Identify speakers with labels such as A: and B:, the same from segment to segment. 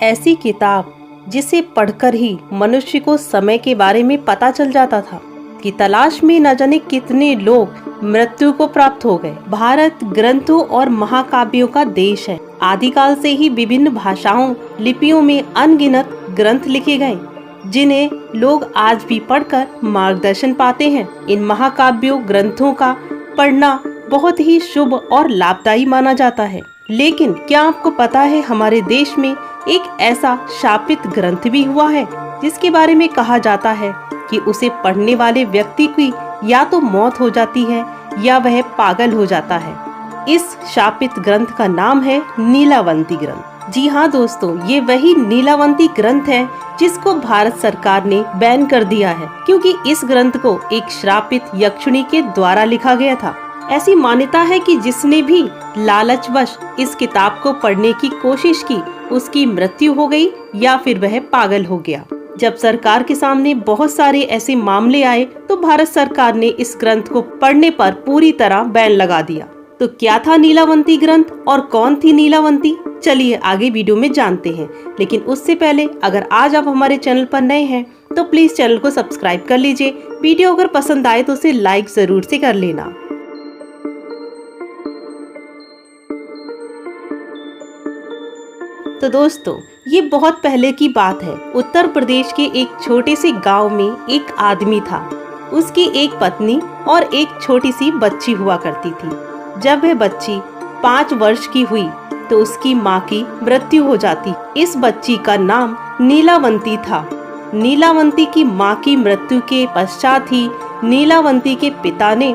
A: ऐसी किताब जिसे पढ़कर ही मनुष्य को समय के बारे में पता चल जाता था कि तलाश में न जाने कितने लोग मृत्यु को प्राप्त हो गए। भारत ग्रंथों और महाकाव्यों का देश है। आदिकाल से ही विभिन्न भाषाओं, लिपियों में अनगिनत ग्रंथ लिखे गए, जिन्हें लोग आज भी पढ़कर मार्गदर्शन पाते हैं। इन महाकाव्यों ग्रंथों का पढ़ना बहुत ही शुभ और लाभदायी माना जाता है। लेकिन क्या आपको पता है, हमारे देश में एक ऐसा शापित ग्रंथ भी हुआ है जिसके बारे में कहा जाता है कि उसे पढ़ने वाले व्यक्ति की या तो मौत हो जाती है या वह पागल हो जाता है। इस शापित ग्रंथ का नाम है नीलावंती ग्रंथ। जी हाँ दोस्तों, ये वही नीलावंती ग्रंथ है जिसको भारत सरकार ने बैन कर दिया है, क्योंकि इस ग्रंथ को एक श्रापित यक्षिणी के द्वारा लिखा गया था। ऐसी मान्यता है कि जिसने भी लालचवश इस किताब को पढ़ने की कोशिश की, उसकी मृत्यु हो गई या फिर वह पागल हो गया। जब सरकार के सामने बहुत सारे ऐसे मामले आए तो भारत सरकार ने इस ग्रंथ को पढ़ने पर पूरी तरह बैन लगा दिया। तो क्या था नीलावंती ग्रंथ और कौन थी नीलावंती? चलिए आगे वीडियो में जानते हैं। लेकिन उससे पहले अगर आज आप हमारे चैनल पर नए हैं तो प्लीज चैनल को सब्सक्राइब कर लीजिए। वीडियो अगर पसंद आए तो उसे लाइक जरूर से कर लेना। तो दोस्तों, ये बहुत पहले की बात है। उत्तर प्रदेश के एक छोटे से गांव में एक आदमी था। उसकी एक पत्नी और एक छोटी सी बच्ची हुआ करती थी। जब वह बच्ची 5 वर्ष की हुई तो उसकी माँ की मृत्यु हो जाती। इस बच्ची का नाम नीलावंती था। नीलावंती की माँ की मृत्यु के पश्चात ही नीलावंती के पिता ने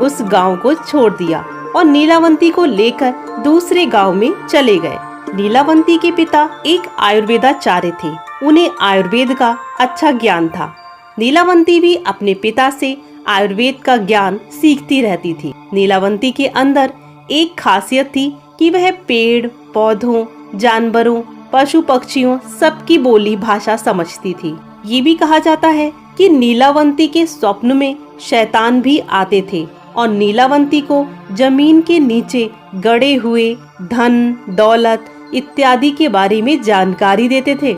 A: उस गांव को छोड़ दिया और नीलावंती को लेकर दूसरे गांव में चले गए। नीलावंती के पिता एक आयुर्वेदाचार्य थे। उन्हें आयुर्वेद का अच्छा ज्ञान था। नीलावंती भी अपने पिता से आयुर्वेद का ज्ञान सीखती रहती थी। नीलावंती के अंदर एक खासियत थी कि वह पेड़ पौधों, जानवरों, पशु पक्षियों सबकी बोली भाषा समझती थी। ये भी कहा जाता है कि नीलावंती के स्वप्न में शैतान भी आते थे और नीलावंती को जमीन के नीचे गड़े हुए धन दौलत इत्यादि के बारे में जानकारी देते थे।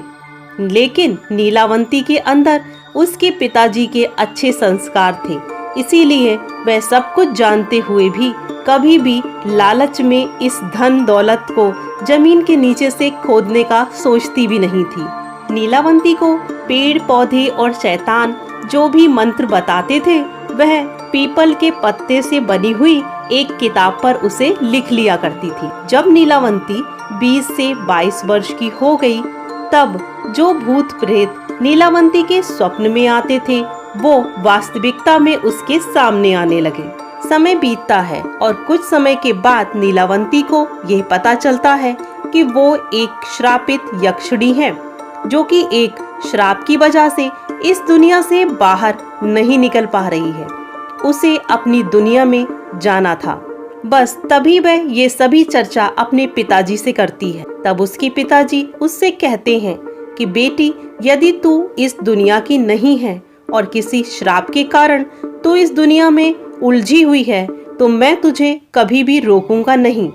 A: लेकिन नीलावंती के अंदर उसके पिताजी के अच्छे संस्कार थे, इसीलिए वह सब कुछ जानते हुए भी कभी भी लालच में इस धन दौलत को जमीन के नीचे से खोदने का सोचती भी नहीं थी। नीलावंती को पेड़ पौधे और शैतान जो भी मंत्र बताते थे वह पीपल के पत्ते से बनी हुई एक किताब पर उसे लिख लिया करती थी। जब नीलावंती 20 से 22 वर्ष की हो गई तब जो भूत प्रेत नीलावंती के स्वप्न में आते थे वो वास्तविकता में उसके सामने आने लगे। समय बीतता है और कुछ समय के बाद नीलावंती को यह पता चलता है कि वो एक श्रापित यक्षिणी है, जो कि एक श्राप की वजह से इस दुनिया से बाहर नहीं निकल पा रही है। उसे अपनी दुनिया में जाना था। बस तभी वह ये सभी चर्चा अपने पिताजी से करती है। तब उसके पिताजी उससे कहते हैं कि बेटी, यदि तू इस दुनिया की नहीं है और किसी श्राप के कारण तू इस दुनिया में उलझी हुई है तो मैं तुझे कभी भी रोकूंगा नहीं,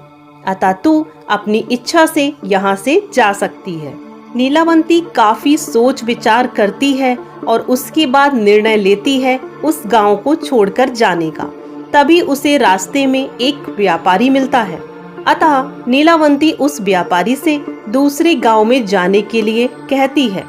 A: अतः तू अपनी इच्छा से यहाँ से जा सकती है। नीलावंती काफी सोच विचार करती है और उसके बाद निर्णय लेती है उस गांव को छोड़कर जाने का। तभी उसे रास्ते में एक व्यापारी मिलता है। अतः नीलावंती उस व्यापारी से दूसरे गांव में जाने के लिए कहती है,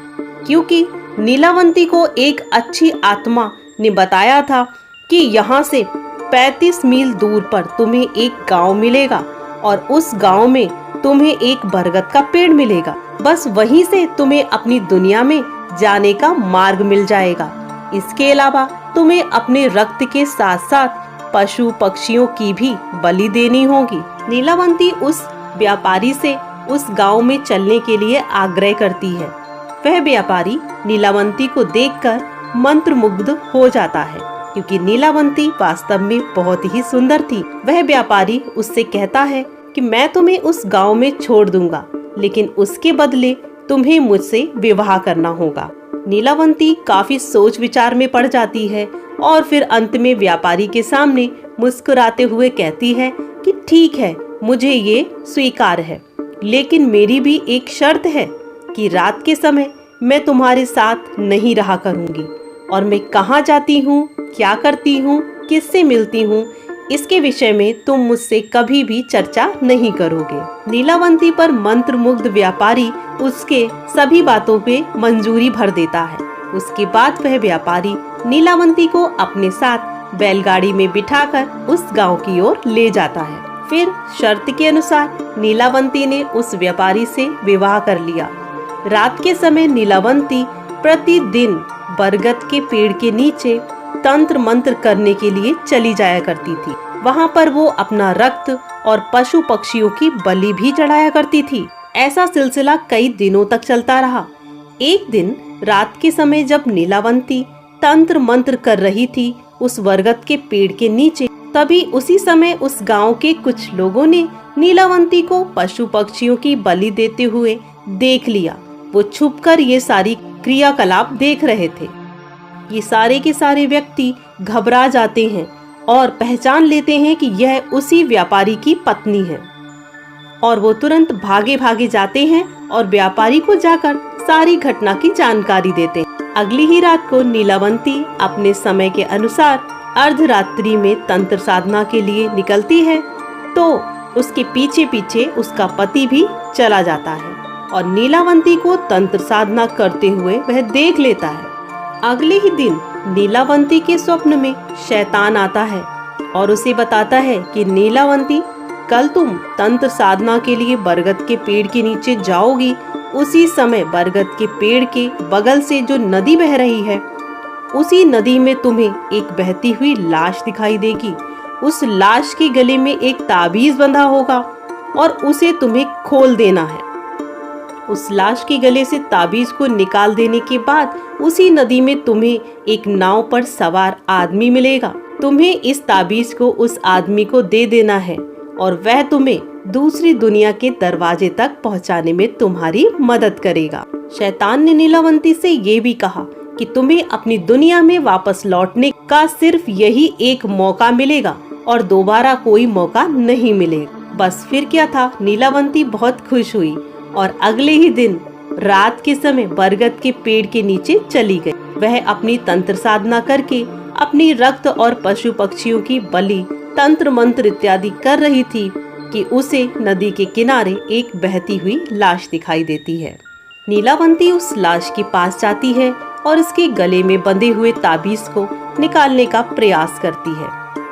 A: क्योंकि नीलावंती को एक अच्छी आत्मा ने बताया था कि यहाँ से 35 मील दूर पर तुम्हें एक गांव मिलेगा और उस गांव में तुम्हें एक बरगद का पेड़ मिलेगा। बस वहीं से तुम्हें अपनी दुनिया में जाने का मार्ग मिल जाएगा। इसके अलावा तुम्हें अपने रक्त के साथ साथ पशु पक्षियों की भी बलि देनी होगी। नीलावंती उस व्यापारी से उस गांव में चलने के लिए आग्रह करती है। वह व्यापारी नीलावंती को देखकर मंत्रमुग्ध हो जाता है, क्योंकि नीलावंती वास्तव में बहुत ही सुंदर थी। वह व्यापारी उससे कहता है कि मैं तुम्हें उस गांव में छोड़ दूंगा, लेकिन उसके बदले तुम्हें मुझसे विवाह करना होगा। नीलावंती काफी सोच विचार में पड़ जाती है और फिर अंत में व्यापारी के सामने मुस्कुराते हुए कहती है कि ठीक है, मुझे ये स्वीकार है, लेकिन मेरी भी एक शर्त है कि रात के समय मैं तुम्हारे साथ नहीं रहा करूंगी और मैं कहाँ जाती हूँ, क्या करती हूँ, किससे मिलती हूँ, इसके विषय में तुम मुझसे कभी भी चर्चा नहीं करोगे। नीलावंती पर मंत्रमुग्ध व्यापारी उसके सभी बातों पे मंजूरी भर देता है। उसके बाद वह व्यापारी नीलावंती को अपने साथ बैलगाड़ी में बिठाकर उस गांव की ओर ले जाता है। फिर शर्त के अनुसार नीलावंती ने उस व्यापारी से विवाह कर लिया। रात के समय नीलावंती प्रतिदिन बरगद के पेड़ के नीचे तंत्र मंत्र करने के लिए चली जाया करती थी। वहाँ पर वो अपना रक्त और पशु पक्षियों की बलि भी चढ़ाया करती थी। ऐसा सिलसिला कई दिनों तक चलता रहा। एक दिन रात के समय जब नीलावंती तंत्र मंत्र कर रही थी उस बरगद के पेड़ के नीचे, तभी उसी समय उस गांव के कुछ लोगों ने नीलावंती को पशु पक्षियों की बलि देते हुए देख लिया। वो छुपकर ये सारी क्रियाकलाप देख रहे थे। ये सारे के सारे व्यक्ति घबरा जाते हैं और पहचान लेते हैं कि यह उसी व्यापारी की पत्नी है और वो तुरंत भागे भागे जाते हैं और व्यापारी को जाकर सारी घटना की जानकारी देते हैं। अगली ही रात को नीलावंती अपने समय के अनुसार अर्धरात्रि में तंत्र साधना के लिए निकलती है तो उसके पीछे पीछे उसका पति भी चला जाता है और नीलावंती को तंत्र साधना करते हुए वह देख लेता है। अगले ही दिन नीलावंती के स्वप्न में शैतान आता है और उसे बताता है कि नीलावंती, कल तुम तंत्र साधना के लिए बरगद के पेड़ के नीचे जाओगी। उसी समय बरगद के पेड़ के बगल से जो नदी बह रही है, उसी नदी में तुम्हें एक बहती हुई लाश दिखाई देगी। उस लाश के गले में एक ताबीज बंधा होगा और उसे तुम्हें खोल देना है। उस लाश के गले से ताबीज को निकाल देने के बाद उसी नदी में तुम्हें एक नाव पर सवार आदमी मिलेगा। तुम्हें इस ताबीज को उस आदमी को दे देना है और वह तुम्हें दूसरी दुनिया के दरवाजे तक पहुंचाने में तुम्हारी मदद करेगा। शैतान ने नीलावंती से ये भी कहा कि तुम्हें अपनी दुनिया में वापस लौटने का सिर्फ यही एक मौका मिलेगा और दोबारा कोई मौका नहीं मिलेगा। बस फिर क्या था, नीलावंती बहुत खुश हुई और अगले ही दिन रात के समय बरगद के पेड़ के नीचे चली गई। वह अपनी तंत्र साधना करके अपनी रक्त और पशु पक्षियों की बलि तंत्र मंत्र इत्यादि कर रही थी कि उसे नदी के किनारे एक बहती हुई लाश दिखाई देती है। नीलावंती उस लाश के पास जाती है और उसके गले में बंधे हुए ताबीज को निकालने का प्रयास करती है।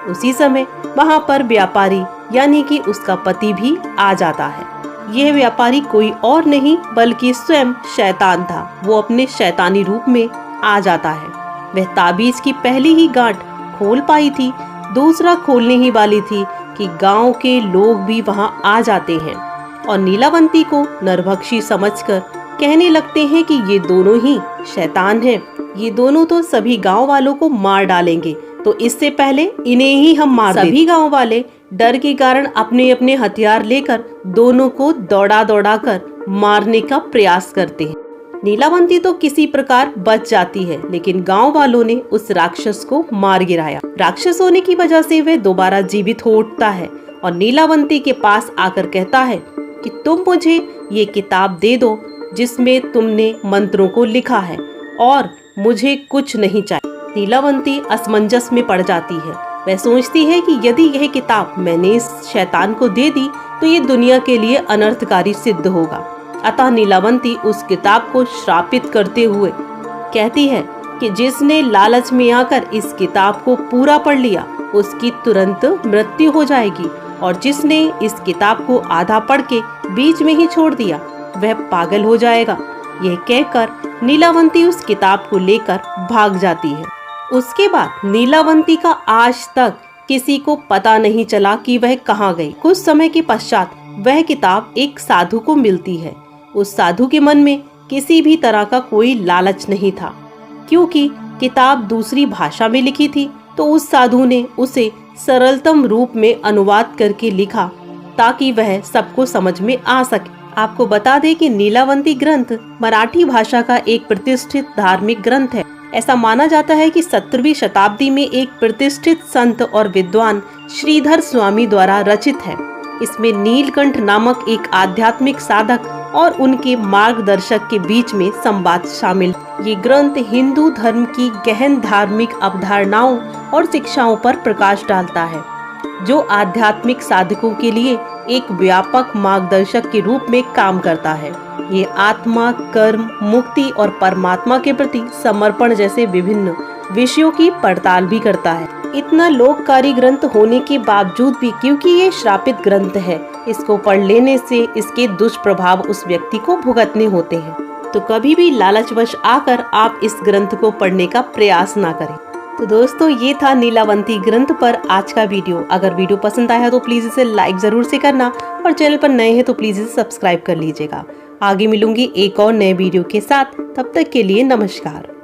A: उसी समय वहाँ पर व्यापारी यानी कि उसका पति भी आ जाता है। यह व्यापारी कोई और नहीं बल्कि स्वयं शैतान था। वो अपने शैतानी रूप में आ जाता है। वह ताबीज की पहली ही गांठ खोल पाई थी, दूसरा खोलने ही वाली थी कि गांव के लोग भी वहां आ जाते हैं और नीलावंती को नरभक्षी समझकर कहने लगते हैं कि ये दोनों ही शैतान हैं। ये दोनों तो सभी गांव वालों को मार डालेंगे, तो इससे पहले इन्हें ही हम मार दें। सभी गांव वाले डर के कारण अपने अपने हथियार लेकर दोनों को दौड़ा दौड़ा कर मारने का प्रयास करते हैं। नीलावंती तो किसी प्रकार बच जाती है, लेकिन गांव वालों ने उस राक्षस को मार गिराया। राक्षस होने की वजह से वह दोबारा जीवित हो उठता है और नीलावंती के पास आकर कहता है कि तुम मुझे ये किताब दे दो जिसमें तुमने मंत्रों को लिखा है और मुझे कुछ नहीं चाहिए। नीलावंती असमंजस में पड़ जाती है। वह सोचती है कि यदि यह किताब मैंने इस शैतान को दे दी तो ये दुनिया के लिए अनर्थकारी सिद्ध होगा। अतः नीलावंती उस किताब को श्रापित करते हुए कहती है कि जिसने लालच में आकर इस किताब को पूरा पढ़ लिया उसकी तुरंत मृत्यु हो जाएगी और जिसने इस किताब को आधा पढ़ के बीच में ही छोड़ दिया वह पागल हो जाएगा। यह कहकर नीलावंती उस किताब को लेकर भाग जाती है। उसके बाद नीलावंती का आज तक किसी को पता नहीं चला कि वह कहाँ गई। कुछ समय के पश्चात वह किताब एक साधु को मिलती है। उस साधु के मन में किसी भी तरह का कोई लालच नहीं था, क्योंकि किताब दूसरी भाषा में लिखी थी। तो उस साधु ने उसे सरलतम रूप में अनुवाद करके लिखा ताकि वह सबको समझ में आ सके। आपको बता दें कि नीलावंती ग्रंथ मराठी भाषा का एक प्रतिष्ठित धार्मिक ग्रंथ है। ऐसा माना जाता है कि 17वीं शताब्दी में एक प्रतिष्ठित संत और विद्वान श्रीधर स्वामी द्वारा रचित है। इसमें नीलकंठ नामक एक आध्यात्मिक साधक और उनके मार्गदर्शक के बीच में संवाद शामिल। ये ग्रंथ हिंदू धर्म की गहन धार्मिक अवधारणाओं और शिक्षाओं पर प्रकाश डालता है, जो आध्यात्मिक साधकों के लिए एक व्यापक मार्गदर्शक के रूप में काम करता है। ये आत्मा, कर्म, मुक्ति और परमात्मा के प्रति समर्पण जैसे विभिन्न विषयों की पड़ताल भी करता है। इतना लोककारी ग्रंथ होने के बावजूद भी, क्योंकि ये श्रापित ग्रंथ है, इसको पढ़ लेने से इसके दुष्प्रभाव उस व्यक्ति को भुगतने होते हैं। तो कभी भी लालचवश आकर आप इस ग्रंथ को पढ़ने का प्रयास ना करें। तो दोस्तों, ये था नीलावंती ग्रंथ पर आज का वीडियो। अगर वीडियो पसंद आया तो प्लीज इसे लाइक जरूर से करना और चैनल पर नए हैं तो प्लीज इसे सब्सक्राइब कर लीजिएगा। आगे मिलूंगी एक और नए वीडियो के साथ, तब तक के लिए नमस्कार।